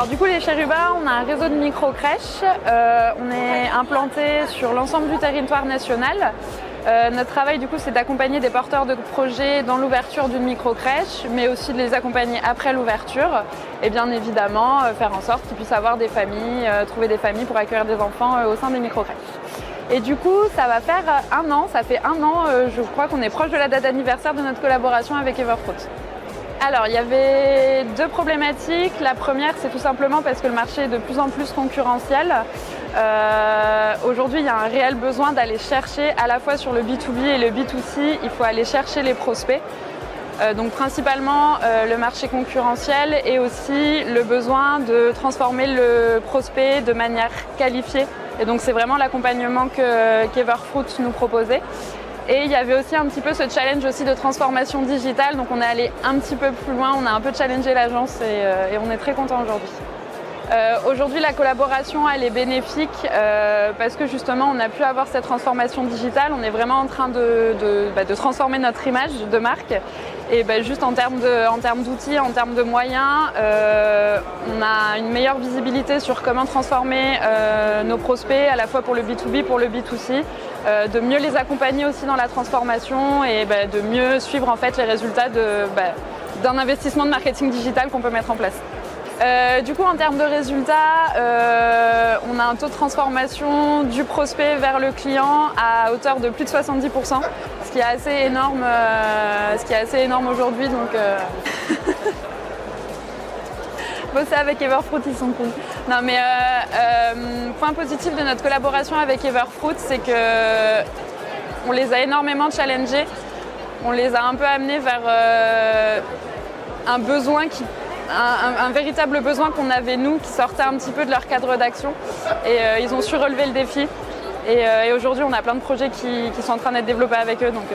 Alors du coup, les Chérubins, on a un réseau de micro-crèches. On est implanté sur l'ensemble du territoire national. Notre travail, du coup, c'est d'accompagner des porteurs de projets dans l'ouverture d'une micro-crèche, mais aussi de les accompagner après l'ouverture. Et bien évidemment, faire en sorte qu'ils puissent avoir des familles, trouver des familles pour accueillir des enfants au sein des micro-crèches. Et du coup, ça va faire un an, ça fait un an, je crois qu'on est proche de la date d'anniversaire de notre collaboration avec Everfruit. Alors, il y avait deux problématiques. La première, c'est tout simplement parce que le marché est de plus en plus concurrentiel. Aujourd'hui, il y a un réel besoin d'aller chercher, à la fois sur le B2B et le B2C, il faut aller chercher les prospects. Donc principalement le marché concurrentiel et aussi le besoin de transformer le prospect de manière qualifiée. Et donc c'est vraiment l'accompagnement qu'Everfruit nous proposait. Et il y avait aussi un petit peu ce challenge aussi de transformation digitale, donc on est allé un petit peu plus loin, on a un peu challengé l'agence et on est très content aujourd'hui. Aujourd'hui, la collaboration, elle est bénéfique parce que justement, on a pu avoir cette transformation digitale. On est vraiment en train de transformer notre image de marque. Et juste en termes d'outils, en termes de moyens, on a une meilleure visibilité sur comment transformer nos prospects, à la fois pour le B2B, pour le B2C, de mieux les accompagner aussi dans la transformation et de mieux suivre en fait les résultats d'un investissement de marketing digital qu'on peut mettre en place. Du coup, en termes de résultats, on a un taux de transformation du prospect vers le client à hauteur de plus de 70%, ce qui est assez énorme, aujourd'hui. Donc, bosser avec Everfruit, ils sont cool. Non, mais point positif de notre collaboration avec Everfruit, c'est que on les a énormément challengés. On les a un peu amenés vers un besoin un véritable besoin qu'on avait nous, qui sortait un petit peu de leur cadre d'action. Et ils ont su relever le défi. Et aujourd'hui, on a plein de projets qui sont en train d'être développés avec eux. Donc,